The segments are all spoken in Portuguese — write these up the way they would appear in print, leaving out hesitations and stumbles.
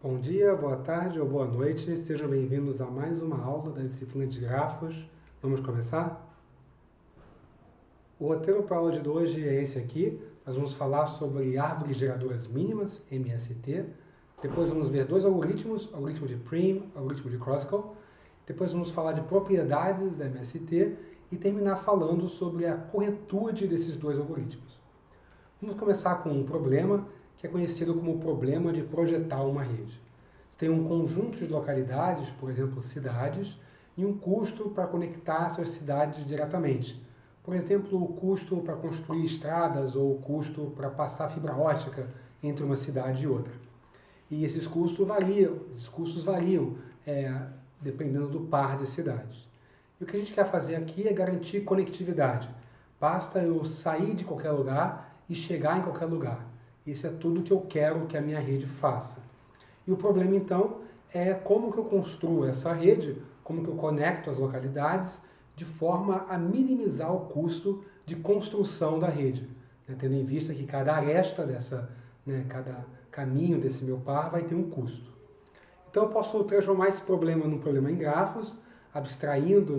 Bom dia, boa tarde ou boa noite, sejam bem-vindos a mais uma aula da disciplina de grafos. Vamos começar? O roteiro para a aula de hoje é esse aqui. Nós vamos falar sobre árvores geradoras mínimas, MST. Depois vamos ver dois algoritmos, algoritmo de Prim, algoritmo de Kruskal. Depois vamos falar de propriedades da MST e terminar falando sobre a corretude desses dois algoritmos. Vamos começar com um problema que é conhecido como o problema de projetar uma rede. Você tem um conjunto de localidades, por exemplo, cidades, e um custo para conectar essas cidades diretamente. Por exemplo, o custo para construir estradas ou o custo para passar fibra ótica entre uma cidade e outra. E esses custos variam dependendo do par de cidades. E o que a gente quer fazer aqui é garantir conectividade. Basta eu sair de qualquer lugar e chegar em qualquer lugar. Isso é tudo que eu quero que a minha rede faça. E o problema, então, é como que eu construo essa rede, como que eu conecto as localidades, de forma a minimizar o custo de construção da rede, né? Tendo em vista que cada aresta cada caminho desse meu par vai ter um custo. Então eu posso transformar esse problema num problema em grafos, abstraindo,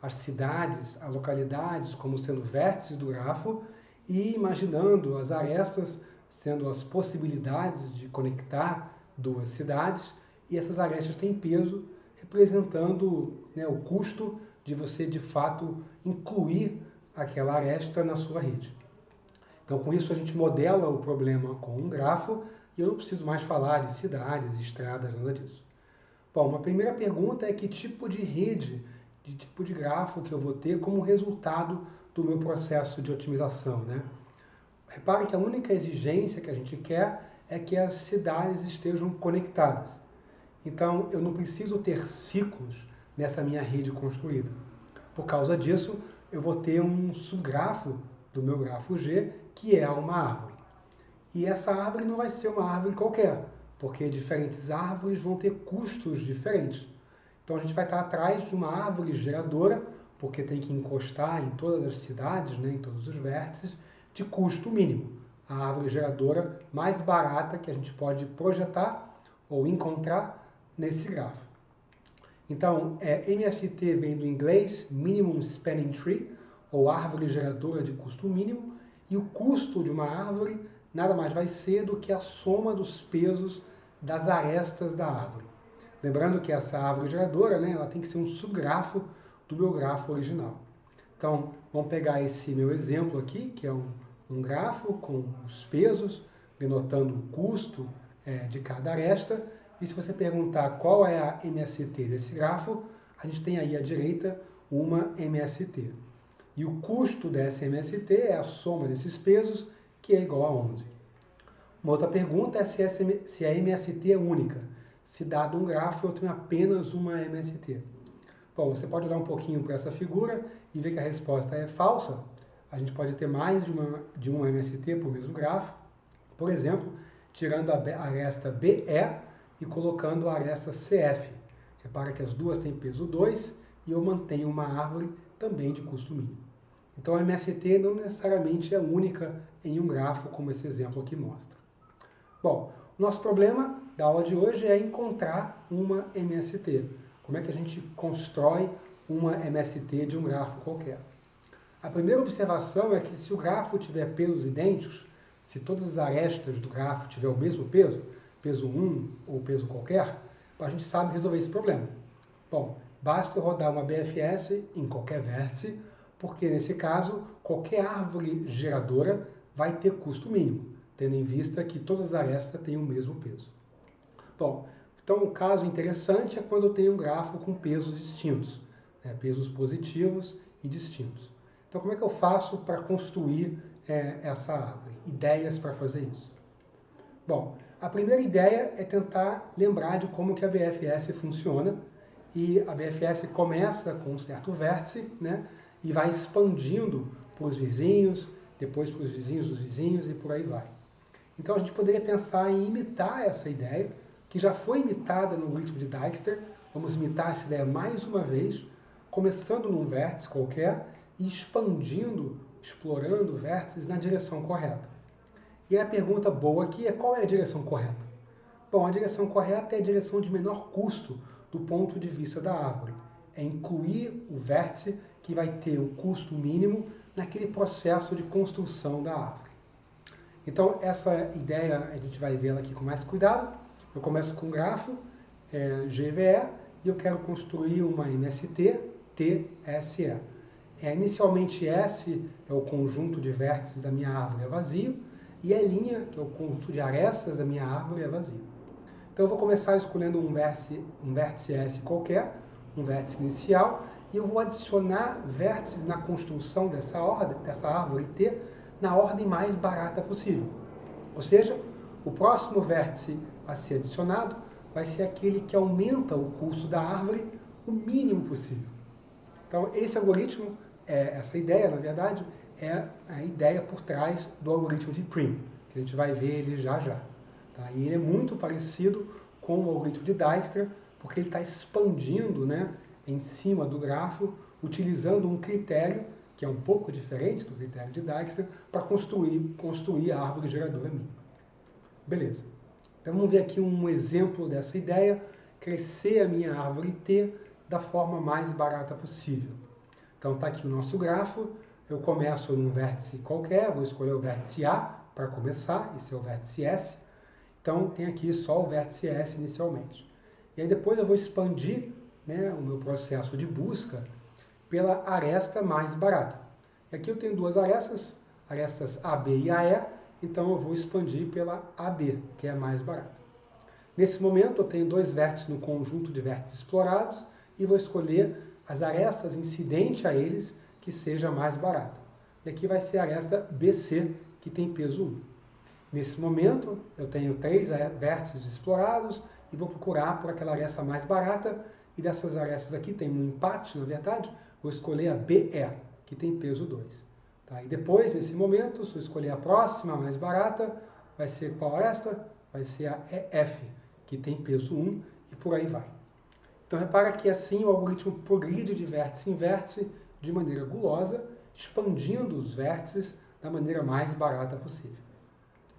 as cidades, as localidades como sendo vértices do grafo e imaginando as arestas sendo as possibilidades de conectar duas cidades, e essas arestas têm peso, representando o custo de você, de fato, incluir aquela aresta na sua rede. Então, com isso, a gente modela o problema com um grafo, e eu não preciso mais falar de cidades, estradas, nada disso. Bom, uma primeira pergunta é que tipo de rede, de tipo de grafo que eu vou ter como resultado do meu processo de otimização, Repare que a única exigência que a gente quer é que as cidades estejam conectadas. Então, eu não preciso ter ciclos nessa minha rede construída. Por causa disso, eu vou ter um subgrafo do meu grafo G, que é uma árvore. E essa árvore não vai ser uma árvore qualquer, porque diferentes árvores vão ter custos diferentes. Então, a gente vai estar atrás de uma árvore geradora, porque tem que encostar em todas as cidades, em todos os vértices, de custo mínimo. A árvore geradora mais barata que a gente pode projetar ou encontrar nesse grafo. Então, MST vem do inglês Minimum Spanning Tree, ou árvore geradora de custo mínimo, e o custo de uma árvore nada mais vai ser do que a soma dos pesos das arestas da árvore. Lembrando que essa árvore geradora, ela tem que ser um subgrafo do meu grafo original. Então, vamos pegar esse meu exemplo aqui, que é um grafo com os pesos, denotando o custo de cada aresta. E se você perguntar qual é a MST desse grafo, a gente tem aí à direita uma MST. E o custo dessa MST é a soma desses pesos, que é igual a 11. Uma outra pergunta é se a MST é única. Se dado um grafo, eu tenho apenas uma MST. Bom, você pode olhar um pouquinho para essa figura e ver que a resposta é falsa. A gente pode ter mais de uma MST por mesmo grafo. Por exemplo, tirando a aresta BE e colocando a aresta CF. Repara que as duas têm peso 2 e eu mantenho uma árvore também de custo mínimo. Então a MST não necessariamente é única em um grafo, como esse exemplo aqui mostra. Bom, o nosso problema da aula de hoje é encontrar uma MST. Como é que a gente constrói uma MST de um grafo qualquer? A primeira observação é que se o grafo tiver pesos idênticos, se todas as arestas do grafo tiver o mesmo peso, peso 1 ou peso qualquer, a gente sabe resolver esse problema. Bom, basta eu rodar uma BFS em qualquer vértice, porque nesse caso, qualquer árvore geradora vai ter custo mínimo, tendo em vista que todas as arestas têm o mesmo peso. Bom, então um caso interessante é quando eu tenho um grafo com pesos distintos, pesos positivos e distintos. Então como é que eu faço para construir essa árvore? Ideias para fazer isso? Bom, a primeira ideia é tentar lembrar de como que a BFS funciona, e a BFS começa com um certo vértice, e vai expandindo para os vizinhos, depois para os vizinhos dos vizinhos e por aí vai. Então a gente poderia pensar em imitar essa ideia, que já foi imitada no algoritmo de Dijkstra. Vamos imitar essa ideia mais uma vez, começando num vértice qualquer e expandindo, explorando vértices na direção correta. E a pergunta boa aqui é: qual é a direção correta? Bom, a direção correta é a direção de menor custo do ponto de vista da árvore. É incluir o vértice que vai ter o custo mínimo naquele processo de construção da árvore. Então, essa ideia a gente vai ver ela aqui com mais cuidado. Eu começo com um grafo, GVE, e eu quero construir uma MST, TSE. Inicialmente, S é o conjunto de vértices da minha árvore, é vazio, e E', que é o conjunto de arestas da minha árvore, é vazio. Então, eu vou começar escolhendo um vértice S qualquer, um vértice inicial, e eu vou adicionar vértices na construção dessa árvore T na ordem mais barata possível. Ou seja, o próximo vértice a ser adicionado vai ser aquele que aumenta o custo da árvore o mínimo possível. Então, esse algoritmo, essa ideia, na verdade, é a ideia por trás do algoritmo de Prim, que a gente vai ver ele já já. Tá? E ele é muito parecido com o algoritmo de Dijkstra, porque ele está expandindo, né, em cima do grafo, utilizando um critério que é um pouco diferente do critério de Dijkstra, para construir a árvore geradora mínima. Beleza. Então vamos ver aqui um exemplo dessa ideia, crescer a minha árvore T da forma mais barata possível. Então está aqui o nosso grafo, eu começo num vértice qualquer, vou escolher o vértice A para começar, esse é o vértice S. Então tem aqui só o vértice S inicialmente. E aí depois eu vou expandir, né, o meu processo de busca pela aresta mais barata. E aqui eu tenho duas arestas AB e AE, então eu vou expandir pela AB, que é a mais barata. Nesse momento eu tenho dois vértices no conjunto de vértices explorados e vou escolher as arestas incidentes a eles que seja mais barata. E aqui vai ser a aresta BC, que tem peso 1. Nesse momento eu tenho três vértices explorados e vou procurar por aquela aresta mais barata, e dessas arestas aqui tem um empate, na verdade, vou escolher a BE, que tem peso 2. Tá? E depois, nesse momento, se eu escolher a próxima, mais barata, vai ser qual aresta? Vai ser a EF, que tem peso 1, e por aí vai. Então, repara que assim o algoritmo progride de vértice em vértice de maneira gulosa, expandindo os vértices da maneira mais barata possível.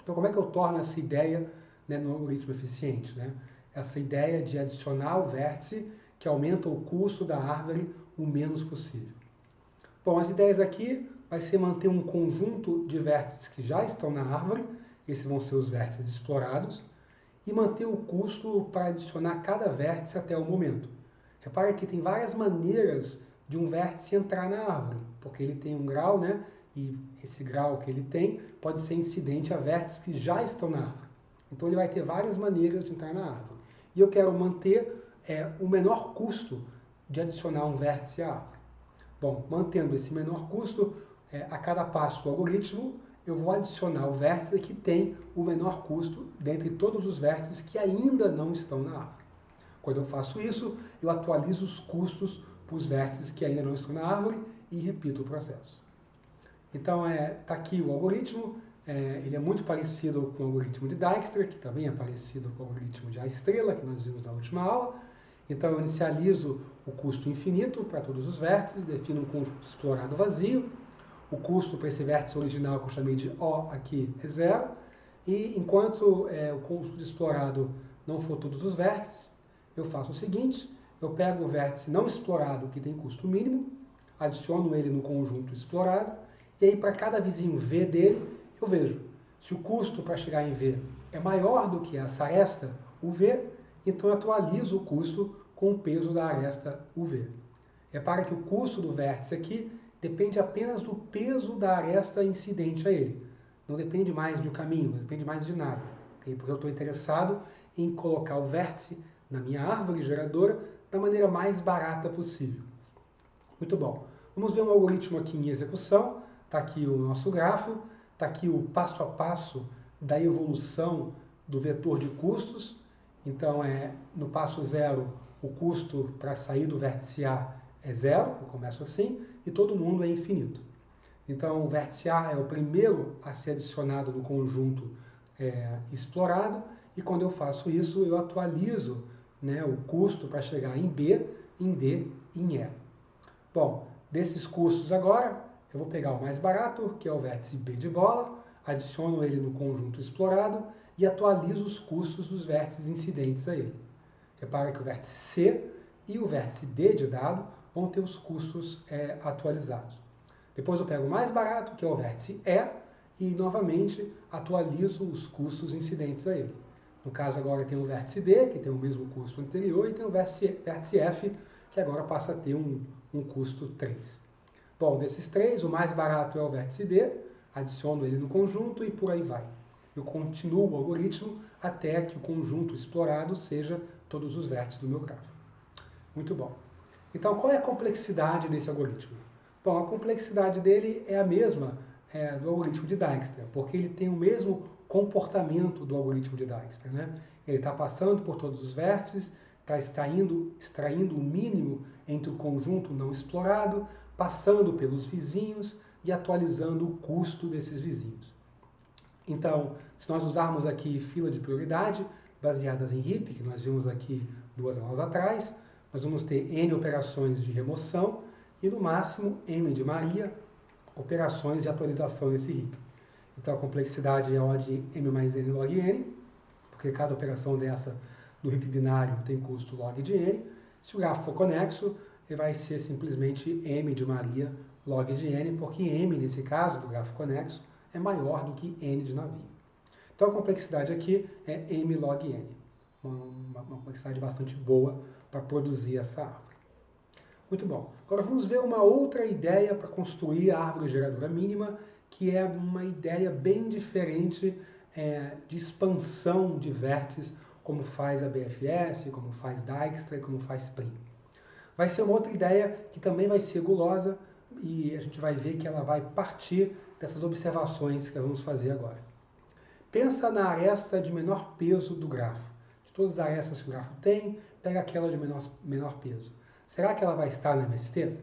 Então, como é que eu torno essa ideia, né, no algoritmo eficiente? Né? Essa ideia de adicionar o vértice que aumenta o custo da árvore o menos possível. Bom, as ideias aqui vai ser manter um conjunto de vértices que já estão na árvore, esses vão ser os vértices explorados, e manter o custo para adicionar cada vértice até o momento. Repara que tem várias maneiras de um vértice entrar na árvore, porque ele tem um grau, né? E esse grau que ele tem pode ser incidente a vértices que já estão na árvore. Então ele vai ter várias maneiras de entrar na árvore. E eu quero manter o menor custo de adicionar um vértice à árvore. Bom, mantendo esse menor custo, a cada passo do algoritmo, eu vou adicionar o vértice que tem o menor custo dentre todos os vértices que ainda não estão na árvore. Quando eu faço isso, eu atualizo os custos para os vértices que ainda não estão na árvore e repito o processo. Então, está aqui o algoritmo. Ele é muito parecido com o algoritmo de Dijkstra, que também é parecido com o algoritmo de A estrela, que nós vimos na última aula. Então, eu inicializo o custo infinito para todos os vértices, defino um conjunto explorado vazio. O custo para esse vértice original, que eu chamei de O aqui, é 0. E enquanto o conjunto explorado não for todos os vértices, eu faço o seguinte: eu pego o vértice não explorado, que tem custo mínimo, adiciono ele no conjunto explorado, e aí para cada vizinho V dele, eu vejo se o custo para chegar em V é maior do que essa aresta UV, então eu atualizo o custo com o peso da aresta UV. Repara que o custo do vértice aqui depende apenas do peso da aresta incidente a ele. Não depende mais do caminho, não depende mais de nada. Okay? Porque eu estou interessado em colocar o vértice na minha árvore geradora da maneira mais barata possível. Muito bom. Vamos ver um algoritmo aqui em execução. Está aqui o nosso grafo, está aqui o passo a passo da evolução do vetor de custos. Então, no passo 0, o custo para sair do vértice A é 0, eu começo assim, e todo mundo é infinito. Então, o vértice A é o primeiro a ser adicionado no conjunto explorado, e quando eu faço isso, eu atualizo, né, o custo para chegar em B, em D e em E. Bom, desses custos agora, eu vou pegar o mais barato, que é o vértice B de bola, adiciono ele no conjunto explorado, e atualizo os custos dos vértices incidentes a ele. Repara que o vértice C e o vértice D de dado vão ter os custos atualizados. Depois eu pego o mais barato, que é o vértice E, e novamente atualizo os custos incidentes a ele. No caso agora tem o vértice D, que tem o mesmo custo anterior, e tem o vértice F, que agora passa a ter um custo 3. Bom, desses três, o mais barato é o vértice D, adiciono ele no conjunto e por aí vai. Eu continuo o algoritmo até que o conjunto explorado seja todos os vértices do meu grafo. Muito bom. Então, qual é a complexidade desse algoritmo? Bom, a complexidade dele é a mesma do algoritmo de Dijkstra, porque ele tem o mesmo comportamento do algoritmo de Dijkstra, né? Ele está passando por todos os vértices, está extraindo o mínimo entre o conjunto não explorado, passando pelos vizinhos e atualizando o custo desses vizinhos. Então, se nós usarmos aqui fila de prioridade, baseadas em heap, que nós vimos aqui 2 aulas atrás, nós vamos ter N operações de remoção e, no máximo, M de Maria, operações de atualização nesse heap. Então, a complexidade é a ordem M mais N log N, porque cada operação dessa do heap binário tem custo log de N. Se o grafo for conexo, ele vai ser simplesmente M de Maria log de N, porque M, nesse caso, do grafo conexo, é maior do que N de navio. Então, a complexidade aqui é M log N. Uma complexidade bastante boa para produzir essa árvore. Muito bom. Agora vamos ver uma outra ideia para construir a árvore geradora mínima, que é uma ideia bem diferente de expansão de vértices, como faz a BFS, como faz Dijkstra e como faz Prim. Vai ser uma outra ideia que também vai ser gulosa e a gente vai ver que ela vai partir dessas observações que nós vamos fazer agora. Pensa na aresta de menor peso do grafo. De todas as arestas que o grafo tem, pega aquela de menor peso. Será que ela vai estar na MST?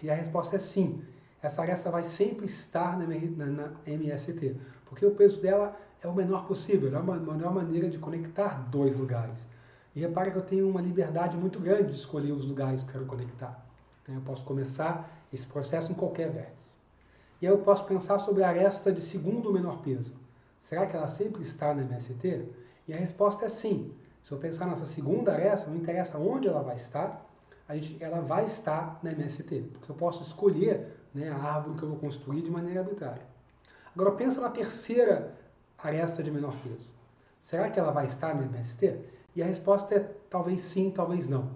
E a resposta é sim. Essa aresta vai sempre estar na MST, porque o peso dela é o menor possível, é a melhor maneira de conectar 2 lugares. E repara que eu tenho uma liberdade muito grande de escolher os lugares que eu quero conectar. Eu posso começar esse processo em qualquer vértice. E aí eu posso pensar sobre a aresta de segundo menor peso. Será que ela sempre está na MST? E a resposta é sim. Se eu pensar nessa segunda aresta, não interessa onde ela vai estar, ela vai estar na MST, porque eu posso escolher a árvore que eu vou construir de maneira arbitrária. Agora pensa na terceira aresta de menor peso. Será que ela vai estar na MST? E a resposta é talvez sim, talvez não.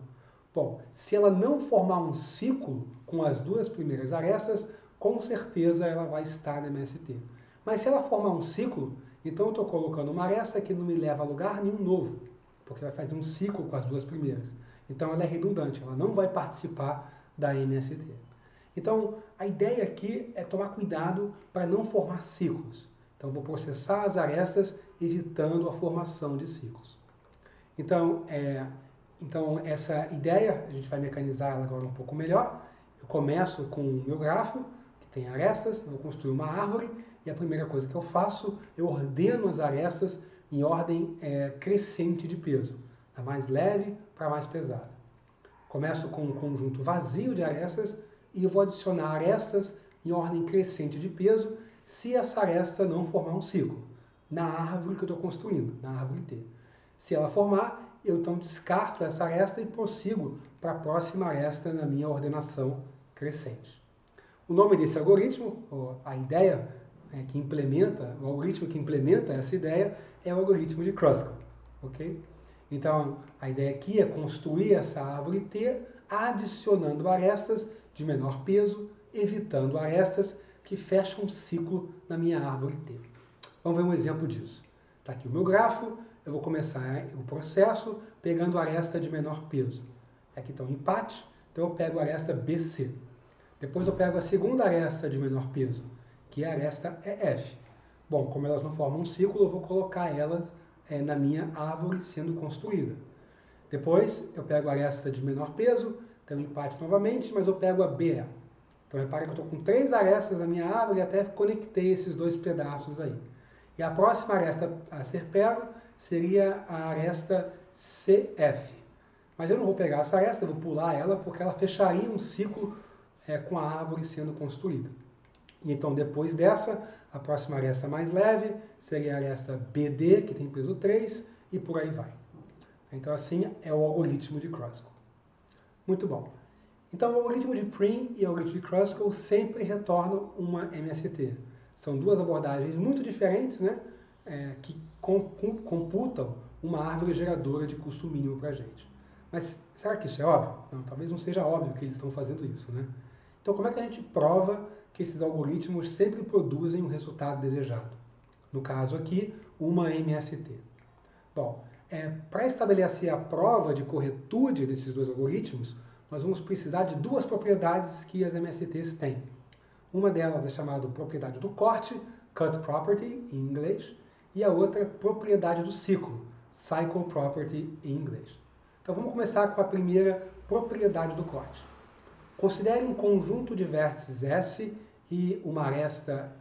Bom, se ela não formar um ciclo com as 2 primeiras arestas, com certeza ela vai estar na MST. Mas se ela formar um ciclo, então eu estou colocando uma aresta que não me leva a lugar nenhum novo, porque vai fazer um ciclo com as 2 primeiras. Então ela é redundante, ela não vai participar da MST. Então a ideia aqui é tomar cuidado para não formar ciclos. Então eu vou processar as arestas evitando a formação de ciclos. Então essa ideia, a gente vai mecanizar ela agora um pouco melhor. Eu começo com o meu grafo, que tem arestas, eu vou construir uma árvore, e a primeira coisa que eu faço, eu ordeno as arestas em ordem crescente de peso, da mais leve para a mais pesada. Começo com um conjunto vazio de arestas e eu vou adicionar arestas em ordem crescente de peso se essa aresta não formar um ciclo na árvore que eu estou construindo, na árvore T. Se ela formar, eu então descarto essa aresta e prossigo para a próxima aresta na minha ordenação crescente. O nome desse algoritmo, a ideia que implementa, o algoritmo que implementa essa ideia é o algoritmo de Kruskal, ok? Então, a ideia aqui é construir essa árvore T adicionando arestas de menor peso, evitando arestas que fecham um ciclo na minha árvore T. Vamos ver um exemplo disso. Está aqui o meu grafo, eu vou começar o processo pegando a aresta de menor peso. Aqui está um empate, então eu pego a aresta BC. Depois eu pego a segunda aresta de menor peso, que é a aresta EF. Bom, como elas não formam um ciclo, eu vou colocar elas na minha árvore sendo construída. Depois eu pego a aresta de menor peso, tem um empate novamente, mas eu pego a BE. Então repare que eu estou com 3 arestas na minha árvore e até conectei esses 2 pedaços aí. E a próxima aresta a ser pego seria a aresta CF. Mas eu não vou pegar essa aresta, eu vou pular ela porque ela fecharia um ciclo com a árvore sendo construída. E então depois dessa, A próxima aresta mais leve seria a aresta BD, que tem peso 3, e por aí vai. Então, assim é o algoritmo de Kruskal. Muito bom. Então, o algoritmo de Prim e o algoritmo de Kruskal sempre retornam uma MST. São duas abordagens muito diferentes, né, que computam uma árvore geradora de custo mínimo para a gente. Mas será que isso é óbvio? Não, talvez não seja óbvio que eles estão fazendo isso, né? Então, como é que a gente prova que esses algoritmos sempre produzem o resultado desejado? No caso aqui, uma MST. Bom, para estabelecer a prova de corretude desses dois algoritmos, nós vamos precisar de duas propriedades que as MSTs têm. Uma delas é chamada propriedade do corte, cut property, em inglês, e a outra, propriedade do ciclo, cycle property, em inglês. Então vamos começar com a primeira propriedade do corte. Considere um conjunto de vértices S e uma aresta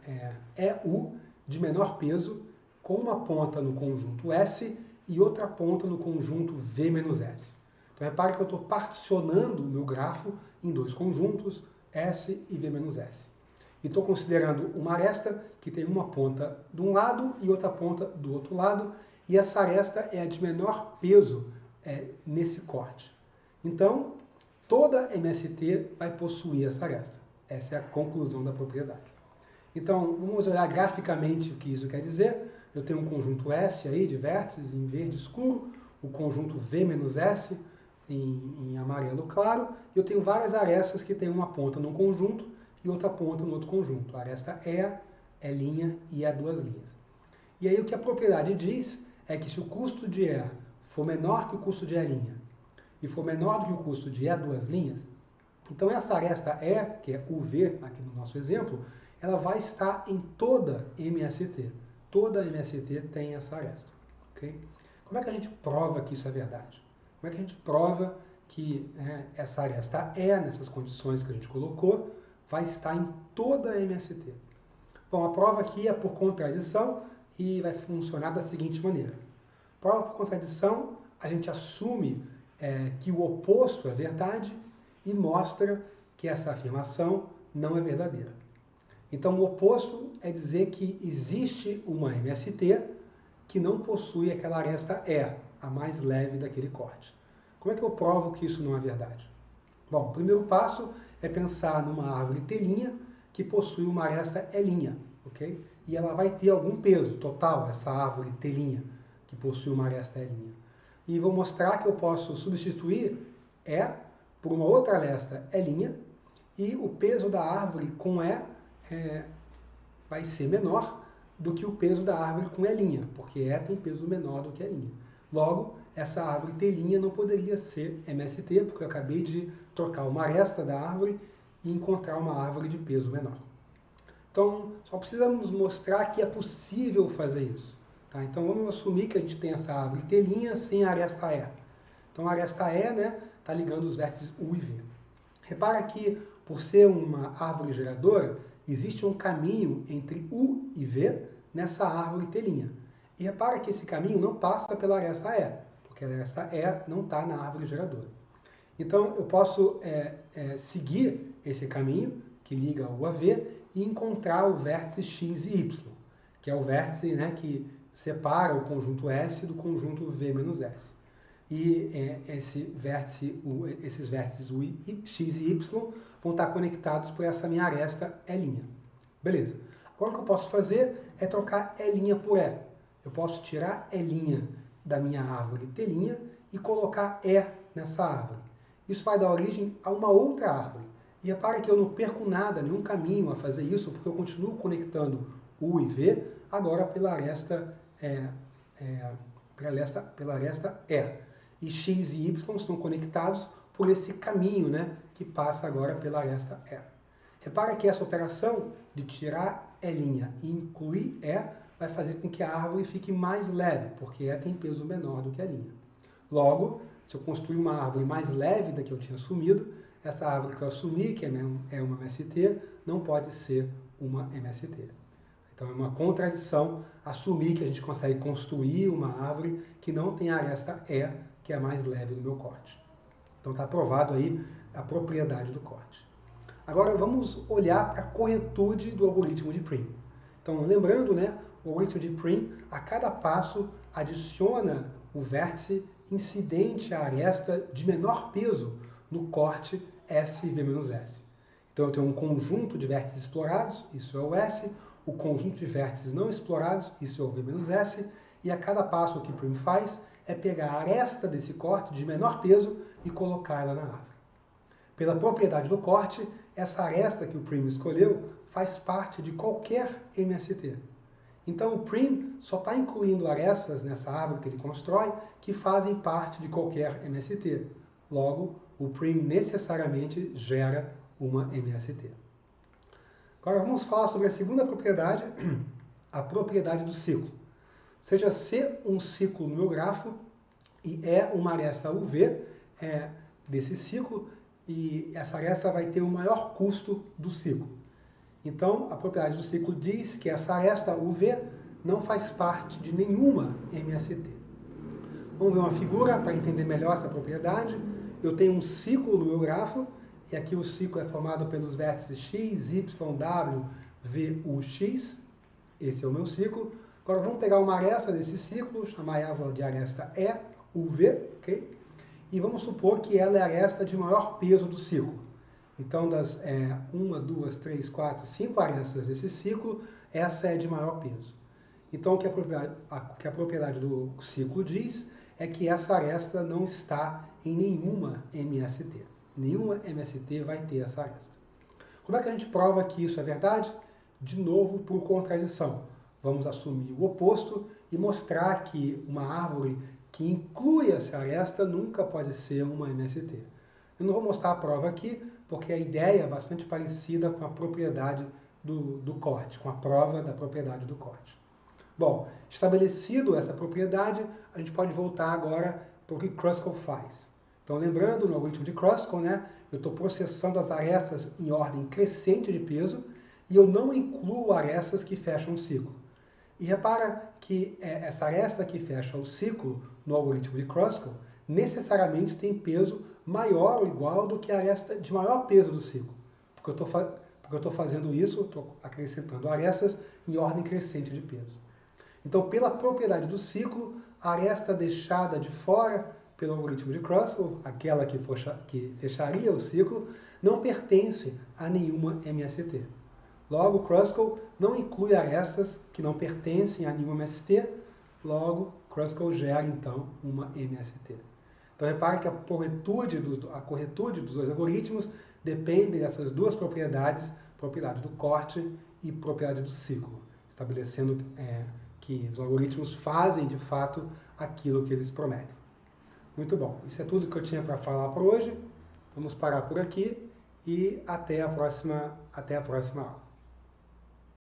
EU de menor peso, com uma ponta no conjunto S e outra ponta no conjunto V-S. Então repare que eu estou particionando o meu grafo em dois conjuntos, S e V-S. E estou considerando uma aresta que tem uma ponta de um lado e outra ponta do outro lado, e essa aresta é a de menor peso nesse corte. Então, toda MST vai possuir essa aresta. Essa é a conclusão da propriedade. Então, vamos olhar graficamente o que isso quer dizer. Eu tenho um conjunto S aí de vértices em verde escuro, o conjunto V-S em amarelo claro, e eu tenho várias arestas que têm uma ponta no conjunto e outra ponta no outro conjunto. A aresta E', e a duas linhas. E aí o que a propriedade diz é que se o custo de E for menor que o custo de E' e for menor do que o custo de E duas linhas, então essa aresta E, que é UV aqui no nosso exemplo, ela vai estar em toda MST. Toda MST tem essa aresta. Okay? Como é que a gente prova que isso é verdade? Como é que a gente prova que essa aresta E, nessas condições que a gente colocou, vai estar em toda a MST? Bom, a prova aqui é por contradição e vai funcionar da seguinte maneira. Prova por contradição, a gente assume que o oposto é verdade e mostra que essa afirmação não é verdadeira. Então, o oposto é dizer que existe uma MST que não possui aquela aresta E, a mais leve daquele corte. Como é que eu provo que isso não é verdade? Bom, o primeiro passo é pensar numa árvore T' que possui uma aresta E', ok? E ela vai ter algum peso total, essa árvore T' que possui uma aresta E'. E vou mostrar que eu posso substituir E por uma outra aresta E' e o peso da árvore com E vai ser menor do que o peso da árvore com E', porque E tem peso menor do que E'. Logo, essa árvore T' não poderia ser MST, porque eu acabei de trocar uma aresta da árvore e encontrar uma árvore de peso menor. Então, só precisamos mostrar que é possível fazer isso. Tá? Então, vamos assumir que a gente tem essa árvore T' sem a aresta E. Então, a aresta E está ligando os vértices U e V. Repara que, por ser uma árvore geradora, existe um caminho entre U e V nessa árvore T'. E repara que esse caminho não passa pela aresta E, porque a aresta E não está na árvore geradora. Então, eu posso seguir esse caminho que liga U a V e encontrar o vértice X e Y, que é o vértice que separa o conjunto S do conjunto V-S. E esses vértices X e Y vão estar conectados por essa minha aresta E'. Beleza. Agora o que eu posso fazer é trocar E' por E. Eu posso tirar E' da minha árvore T' e colocar E nessa árvore. Isso vai dar origem a uma outra árvore. E repara que eu não perco nada, nenhum caminho a fazer isso, porque eu continuo conectando U e V agora pela aresta E. E X e Y estão conectados por esse caminho que passa agora pela aresta E. Repara que essa operação de tirar E' e incluir E vai fazer com que a árvore fique mais leve, porque E tem peso menor do que a linha. Logo, se eu construir uma árvore mais leve da que eu tinha assumido, essa árvore que eu assumi, que é uma MST, não pode ser uma MST. Então é uma contradição assumir que a gente consegue construir uma árvore que não tem a aresta E, que é a mais leve do meu corte. Então está aprovado aí a propriedade do corte. Agora vamos olhar para a corretude do algoritmo de Prim. Então, lembrando, né, o algoritmo de Prim, a cada passo, adiciona o vértice incidente à aresta de menor peso no corte SV-S. Então, eu tenho um conjunto de vértices explorados, isso é o S, o conjunto de vértices não explorados, isso é o V-S, e a cada passo o que o Prim faz é pegar a aresta desse corte de menor peso e colocar ela na árvore. Pela propriedade do corte, essa aresta que o Prim escolheu faz parte de qualquer MST. Então o Prim só está incluindo arestas nessa árvore que ele constrói que fazem parte de qualquer MST. Logo, o Prim necessariamente gera uma MST. Agora vamos falar sobre a segunda propriedade, a propriedade do ciclo. Seja C um ciclo no meu grafo e E uma aresta UV desse ciclo, e essa aresta vai ter o maior custo do ciclo. Então, a propriedade do ciclo diz que essa aresta UV não faz parte de nenhuma MST. Vamos ver uma figura para entender melhor essa propriedade. Eu tenho um ciclo no meu grafo, e aqui o ciclo é formado pelos vértices x, y, w, v, u, x. Esse é o meu ciclo. Agora vamos pegar uma aresta desse ciclo, chamar ela de aresta E, UV, ok? E vamos supor que ela é a aresta de maior peso do ciclo. Então, das 1, 2, 3, 4, 5 arestas desse ciclo, essa é de maior peso. Então, o que a propriedade do ciclo diz é que essa aresta não está em nenhuma MST. Nenhuma MST vai ter essa aresta. Como é que a gente prova que isso é verdade? De novo, por contradição. Vamos assumir o oposto e mostrar que uma árvore que inclui essa aresta nunca pode ser uma MST. Eu não vou mostrar a prova aqui, porque a ideia é bastante parecida com a propriedade do corte, com a prova da propriedade do corte. Bom, estabelecido essa propriedade, a gente pode voltar agora para o que Kruskal faz. Então, lembrando, no algoritmo de Kruskal, né, eu estou processando as arestas em ordem crescente de peso e eu não incluo arestas que fecham o ciclo. E repara que essa aresta que fecha o ciclo no algoritmo de Kruskal necessariamente tem peso maior ou igual do que a aresta de maior peso do ciclo. Porque eu estou fazendo isso, estou acrescentando arestas em ordem crescente de peso. Então, pela propriedade do ciclo, a aresta deixada de fora pelo algoritmo de Kruskal, aquela que fecharia o ciclo, não pertence a nenhuma MST. Logo, Kruskal não inclui arestas que não pertencem a nenhuma MST, logo, Kruskal gera, então, uma MST. Então, repare que a corretude dos dois algoritmos depende dessas duas propriedades, propriedade do corte e propriedade do ciclo, estabelecendo que os algoritmos fazem, de fato, aquilo que eles prometem. Muito bom, isso é tudo que eu tinha para falar por hoje. Vamos parar por aqui e até a próxima aula.